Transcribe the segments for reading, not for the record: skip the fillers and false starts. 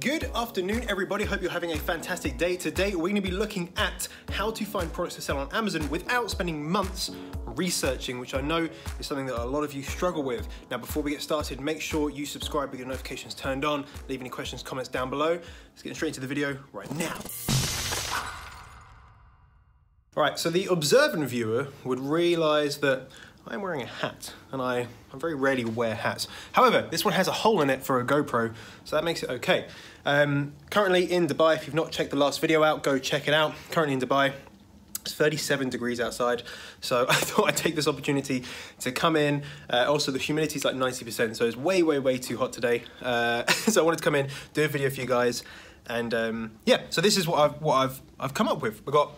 Good afternoon, everybody. Hope you're having a fantastic day. Today, we're going to be looking at how to find products to sell on Amazon without spending months researching, which I know is something that a lot of you struggle with. Now, before we get started, make sure you subscribe with your notifications turned on. Leave any questions, comments down below. Let's get straight into the video right now. All right, so the observant viewer would realize that I'm wearing a hat, and I very rarely wear hats. However, this one has a hole in it for a GoPro, so that makes it okay. Currently in Dubai. If you've not checked the last video out, go check it out. Currently in Dubai. It's 37 degrees outside, so I thought I'd take this opportunity to come in. Also, the humidity is like 90%, so it's way too hot today. So I wanted to come in, do a video for you guys, and yeah. So this is what I've come up with. We've got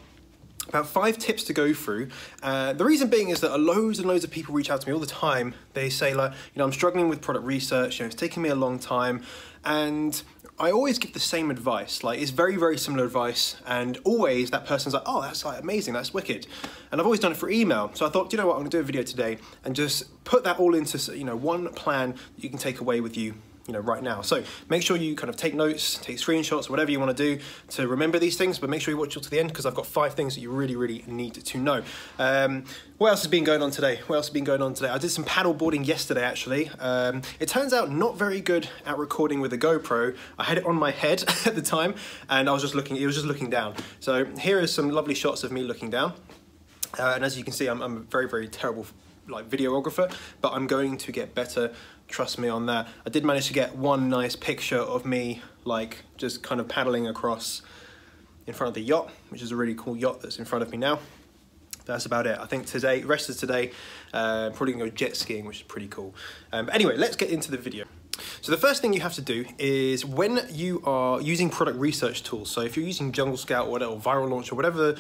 about 5 tips to go through. The reason being is that loads and loads of people reach out to me all the time. They say, like, you know, I'm struggling with product research, you know, it's taking me a long time, and I always give the same advice. Like, it's very similar advice, and always that person's like, oh, that's like amazing, that's wicked. And I've always done it for email. So I thought, you know what, I'm gonna do a video today and just put that all into, you know, one plan that you can take away with you, you know, right now. So make sure you kind of take notes, take screenshots, whatever you want to do to remember these things, but make sure you watch till to the end, because I've got 5 things that you really need to know. What else has been going on today? I did some paddle boarding yesterday, actually. It turns out not very good at recording with a GoPro. I had it on my head at the time, and it was just looking down. So here is some lovely shots of me looking down. And as you can see, I'm a very terrible like videographer, but I'm going to get better. Trust me on that. I did manage to get one nice picture of me, like, just kind of paddling across in front of the yacht, which is a really cool yacht that's in front of me now. That's about it. I think today, the rest of today, probably gonna go jet skiing, which is pretty cool. But anyway, let's get into the video. So the first thing you have to do is, when you are using product research tools, so if you're using Jungle Scout or whatever, or Viral Launch or whatever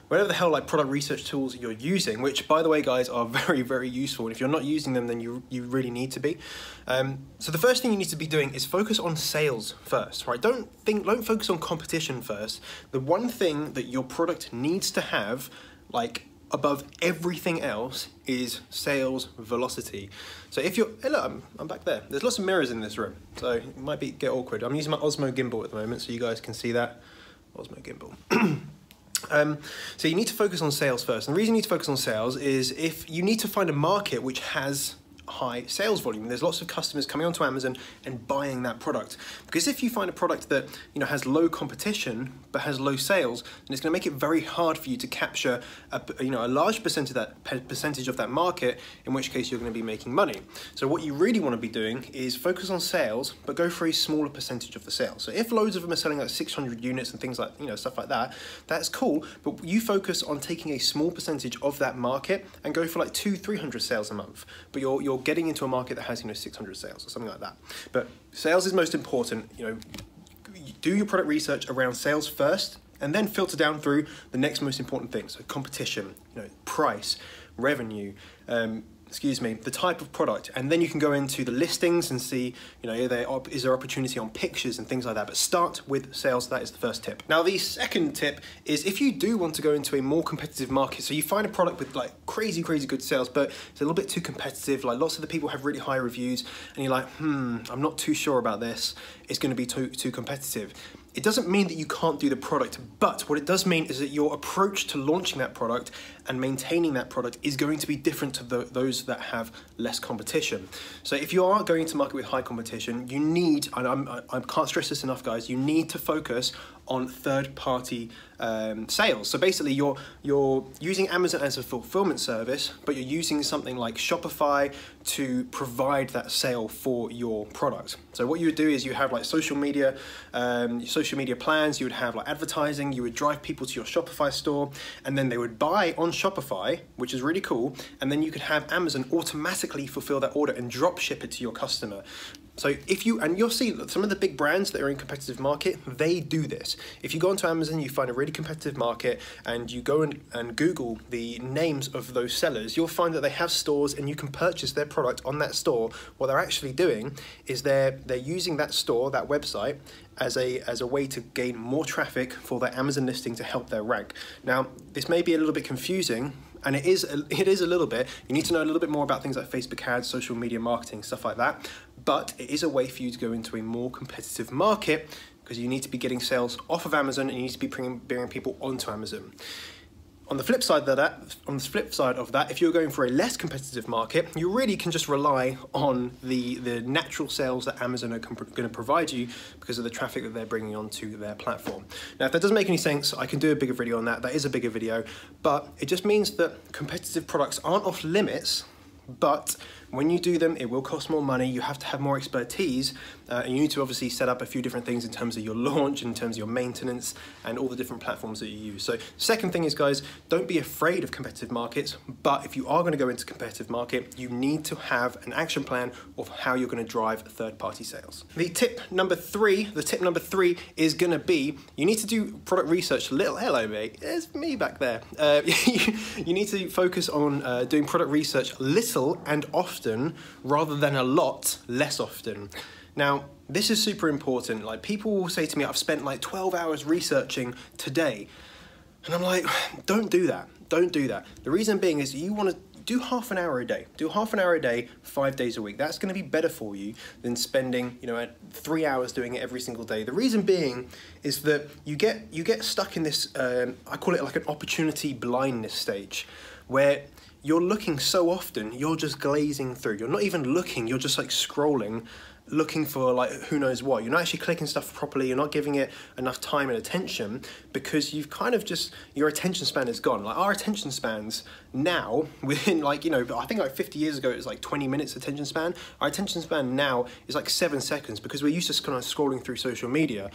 the hell like product research tools you're using, which by the way, guys, are very useful, and if you're not using them, then you really need to be. So the first thing you need to be doing is focus on sales first, right? Don't focus on competition first. The one thing that your product needs to have, like, above everything else, is sales velocity. So if you're, hey look, I'm back there. There's lots of mirrors in this room, so it might get awkward. I'm using my Osmo gimbal at the moment, so you guys can see that. Osmo gimbal. So you need to focus on sales first. And the reason you need to focus on sales is if you need to find a market which has high sales volume. There's lots of customers coming onto Amazon and buying that product. Because if you find a product that, you know, has low competition but has low sales, then it's going to make it very hard for you to capture a large percentage of that market, in which case you're going to be making money. So what you really want to be doing is focus on sales, but go for a smaller percentage of the sales. So if loads of them are selling like 600 units and things like, you know, stuff like that, that's cool, but you focus on taking a small percentage of that market and go for like 200-300 sales a month. But you're getting into a market that has, you know, 600 sales or something like that. But sales is most important. You know, do your product research around sales first, and then filter down through the next most important things. So competition, you know, price, revenue, the type of product, and then you can go into the listings and see, you know, is there opportunity on pictures and things like that. But start with sales. That is the first tip. Now, the second tip is, if you do want to go into a more competitive market, so you find a product with like crazy good sales, but it's a little bit too competitive, like lots of the people have really high reviews, and you're like, I'm not too sure about this, it's going to be too competitive. It doesn't mean that you can't do the product, but what it does mean is that your approach to launching that product and maintaining that product is going to be different to those that have less competition. So if you are going to market with high competition, you need, and I can't stress this enough, guys, you need to focus on third-party sales. So basically, you're using Amazon as a fulfillment service, but you're using something like Shopify to provide that sale for your product. So what you would do is you have like social media plans, you would have like advertising, you would drive people to your Shopify store, and then they would buy on Shopify, which is really cool, and then you could have Amazon automatically fulfill that order and drop ship it to your customer. So you'll see some of the big brands that are in competitive market, they do this. If you go onto Amazon, you find a really competitive market, and you go and Google the names of those sellers, you'll find that they have stores and you can purchase their product on that store. What they're actually doing is they're using that store, that website, as a way to gain more traffic for their Amazon listing to help their rank. Now, this may be a little bit confusing, and it is a little bit. You need to know a little bit more about things like Facebook ads, social media marketing, stuff like that. But it is a way for you to go into a more competitive market because you need to be getting sales off of Amazon and you need to be bringing people onto Amazon. On the flip side of that, if you're going for a less competitive market, you really can just rely on the natural sales that Amazon are going to provide you because of the traffic that they're bringing onto their platform. Now, if that doesn't make any sense, I can do a bigger video on that. That is a bigger video, but it just means that competitive products aren't off limits, but when you do them, it will cost more money. You have to have more expertise, and you need to obviously set up a few different things in terms of your launch, in terms of your maintenance, and all the different platforms that you use. So second thing is, guys, don't be afraid of competitive markets, but if you are going to go into competitive market, you need to have an action plan of how you're going to drive third-party sales. The tip number three is going to be, you need to do product research. Hello, mate. It's me back there. You need to focus on doing product research little and often, rather than a lot less often. Now, this is super important. Like, people will say to me, I've spent like 12 hours researching today. And I'm like, don't do that. Don't do that. The reason being is you want to do half an hour a day. Do half an hour a day, 5 days a week. That's going to be better for you than spending, 3 hours doing it every single day. The reason being is that you get stuck in this, I call it like an opportunity blindness stage, where you're looking so often, you're just glazing through. You're not even looking, you're just like scrolling, looking for like who knows what. You're not actually clicking stuff properly, you're not giving it enough time and attention because you've kind of just, your attention span is gone. Like, our attention spans now, within like, I think like 50 years ago it was like 20 minutes attention span. Our attention span now is like 7 seconds because we're used to kind of scrolling through social media.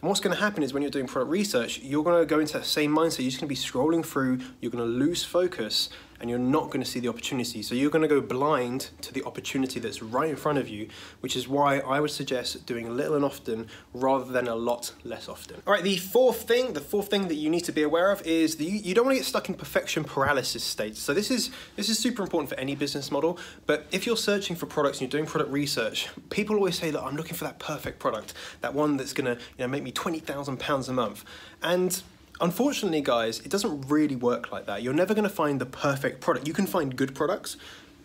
And what's going to happen is when you're doing product research, you're going to go into that same mindset. You're just going to be scrolling through, you're going to lose focus, and you're not going to see the opportunity. So you're going to go blind to the opportunity that's right in front of you, which is why I would suggest doing little and often rather than a lot less often. All right, the fourth thing that you need to be aware of is that you don't want to get stuck in perfection paralysis states. So this is super important for any business model, but if you're searching for products and you're doing product research, people always say that I'm looking for that perfect product, that one that's going to make me £20,000 a month. And unfortunately, guys, it doesn't really work like that. You're never going to find the perfect product. You can find good products,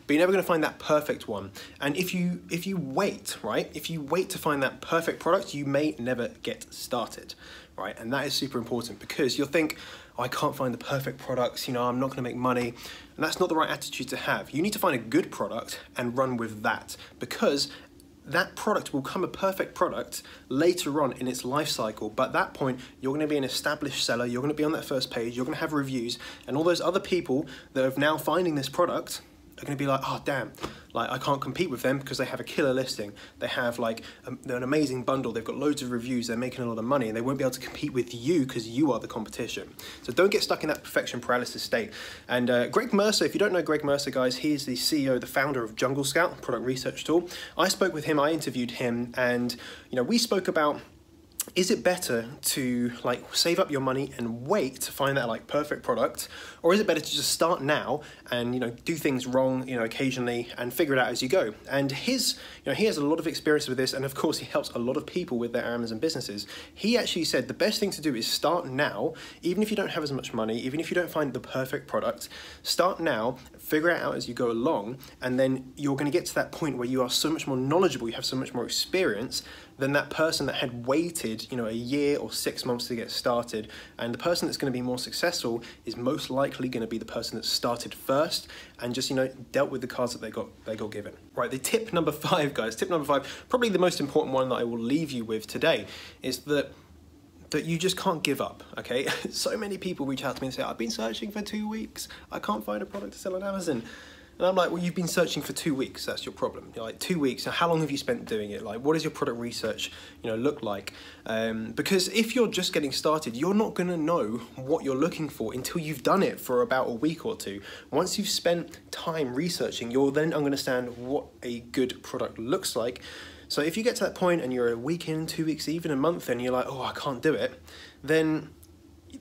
but you're never going to find that perfect one. And if you wait, right? If you wait to find that perfect product, you may never get started, right? And that is super important because you'll think, oh, I can't find the perfect products, I'm not going to make money. And that's not the right attitude to have. You need to find a good product and run with that, because that product will become a perfect product later on in its life cycle. But at that point, you're going to be an established seller. You're going to be on that first page. You're going to have reviews. And all those other people that are now finding this product are going to be like, oh, damn, like I can't compete with them because they have a killer listing. They have like an amazing bundle. They've got loads of reviews. They're making a lot of money, and they won't be able to compete with you because you are the competition. So don't get stuck in that perfection paralysis state. And Greg Mercer, if you don't know Greg Mercer, guys, he's the CEO, the founder of Jungle Scout, product research tool. I spoke with him, I interviewed him, and we spoke about, is it better to like save up your money and wait to find that like perfect product, or is it better to just start now and do things wrong occasionally and figure it out as you go? And he has a lot of experience with this, and of course he helps a lot of people with their Amazon businesses. He actually said the best thing to do is start now, even if you don't have as much money, even if you don't find the perfect product. Start now, figure it out as you go along, and then you're going to get to that point where you are so much more knowledgeable, you have so much more experience than that person that had waited a year or 6 months to get started. And the person that's going to be more successful is most likely going to be the person that started first and just dealt with the cards that they got given. Right, the tip number 5, guys, tip number 5, probably the most important one that I will leave you with today, is that you just can't give up, okay? So many people reach out to me and say, I've been searching for 2 weeks, I can't find a product to sell on Amazon. And I'm like, well, you've been searching for 2 weeks. That's your problem. You're like, 2 weeks. Now, how long have you spent doing it? Like, what does your product research, look like? Because if you're just getting started, you're not going to know what you're looking for until you've done it for about a week or two. Once you've spent time researching, you'll then understand what a good product looks like. So if you get to that point and you're a week in, 2 weeks, even a month, and you're like, oh, I can't do it, then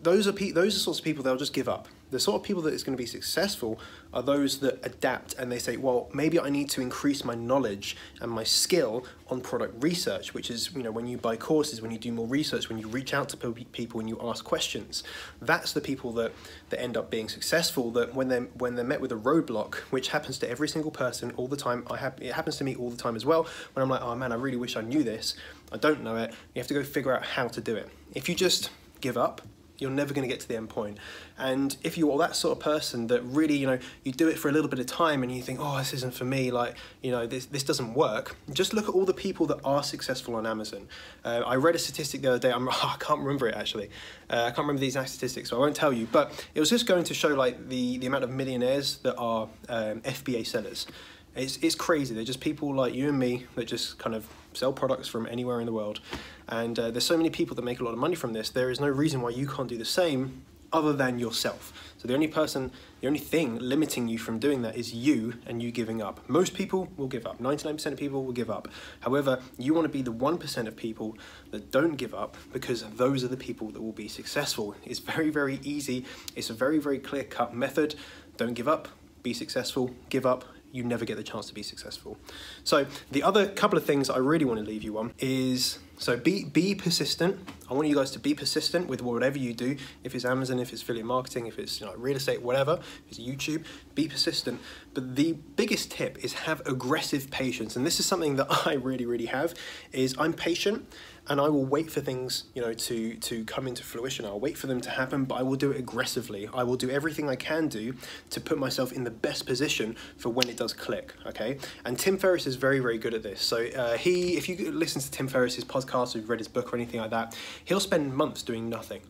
those are sorts of people, they'll just give up. The sort of people that is going to be successful are those that adapt and they say, well, maybe I need to increase my knowledge and my skill on product research, which is, you know, when you buy courses, when you do more research, when you reach out to people and you ask questions. That's the people that end up being successful, that when they're met with a roadblock, which happens to every single person all the time, it happens to me all the time as well, when I'm like, oh man, I really wish I knew this, I don't know it, you have to go figure out how to do it. If you just give up, you're never going to get to the end point. And if you are that sort of person that really, you know, you do it for a little bit of time and you think, oh, this isn't for me, like, you know, this doesn't work, just look at all the people that are successful on Amazon. I read a statistic the other day, I can't remember it actually, I can't remember the exact statistics, so I won't tell you, but it was just going to show like the amount of millionaires that are FBA sellers. It's crazy. They're just people like you and me that just kind of sell products from anywhere in the world. And there's so many people that make a lot of money from this. There is no reason why you can't do the same other than yourself. So the only thing limiting you from doing that is you and you giving up. Most people will give up. 99% of people will give up. However, you want to be the 1% of people that don't give up, because those are the people that will be successful. It's very, very easy. It's a very, very clear-cut method. Don't give up, be successful, give up, you never get the chance to be successful. So the other couple of things I really want to leave you on is, so be persistent. I want you guys to be persistent with whatever you do. If it's Amazon, if it's affiliate marketing, if it's, you know, real estate, whatever, if it's YouTube, be persistent. But the biggest tip is have aggressive patience. And this is something that I really, really have, is I'm patient and I will wait for things, you know, to come into fruition. I'll wait for them to happen, but I will do it aggressively. I will do everything I can do to put myself in the best position for when it does click, okay? And Tim Ferriss is very, very good at this. So if you listen to Tim Ferriss's podcast, or you've read his book or anything like that, he'll spend months doing nothing.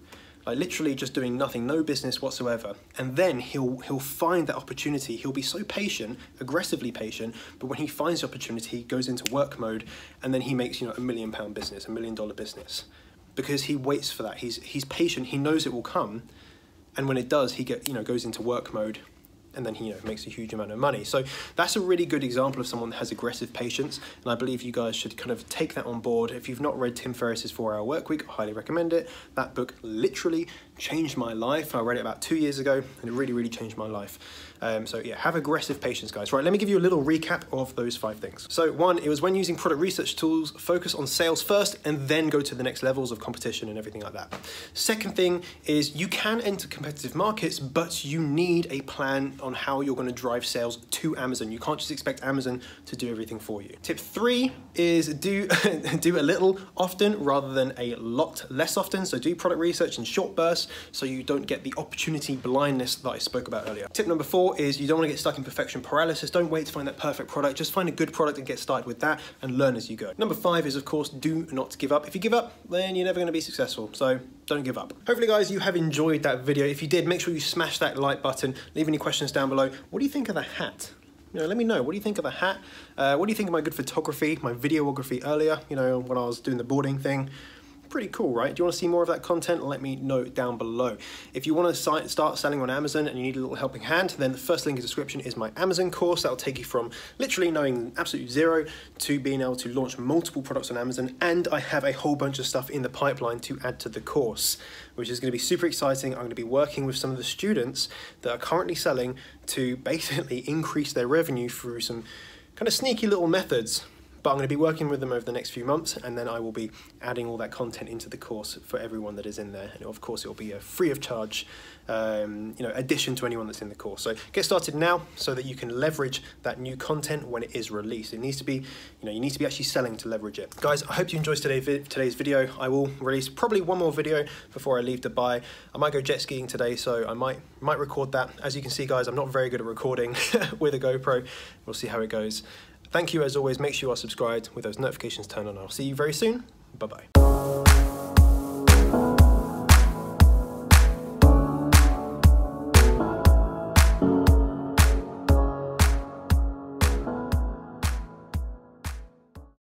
Like literally just doing nothing, no business whatsoever. And then he'll find that opportunity. He'll be so patient, aggressively patient, but when he finds the opportunity, he goes into work mode, and then he makes, you know, £1 million business, $1 million business. Because he waits for that. He's patient, he knows it will come, and when it does, he goes into work mode, and then he, you know, makes a huge amount of money. So that's a really good example of someone that has aggressive patience, and I believe you guys should kind of take that on board. If you've not read Tim Ferriss's 4-Hour Workweek, I highly recommend it. That book literally changed my life. I read it about 2 years ago, and it really, really changed my life. So yeah, have aggressive patience, guys. Right, let me give you a little recap of those 5 things. So 1, it was when using product research tools, focus on sales first and then go to the next levels of competition and everything like that. Second thing is you can enter competitive markets, but you need a plan on how you're going to drive sales to Amazon. You can't just expect Amazon to do everything for you. Tip 3 is do a little often rather than a lot less often. So do product research in short bursts so you don't get the opportunity blindness that I spoke about earlier. Tip number 4 is you don't want to get stuck in perfection paralysis. Don't wait to find that perfect product. Just find a good product and get started with that and learn as you go. Number 5 is, of course, do not give up. If you give up, then you're never going to be successful. So don't give up. Hopefully, guys, you have enjoyed that video. If you did, make sure you smash that like button. Leave any questions down below. What do you think of the hat? You know, let me know. What do you think of the hat? What do you think of my good photography, my videography earlier, you know, when I was doing the boarding thing? Pretty cool, right? Do you want to see more of that content? Let me know down below. If you want to start selling on Amazon and you need a little helping hand, then the first link in the description is my Amazon course. That'll take you from literally knowing absolute zero to being able to launch multiple products on Amazon. And I have a whole bunch of stuff in the pipeline to add to the course, which is going to be super exciting. I'm going to be working with some of the students that are currently selling to basically increase their revenue through some kind of sneaky little methods. But I'm going to be working with them over the next few months, and then I will be adding all that content into the course for everyone that is in there. And of course, it will be a free of charge, addition to anyone that's in the course. So get started now so that you can leverage that new content when it is released. It needs to be, you need to be actually selling to leverage it. Guys, I hope you enjoyed today's video. I will release probably one more video before I leave Dubai. I might go jet skiing today, so I might record that. As you can see, guys, I'm not very good at recording with a GoPro. We'll see how it goes. Thank you as always. Make sure you are subscribed with those notifications turned on. I'll see you very soon. Bye-bye.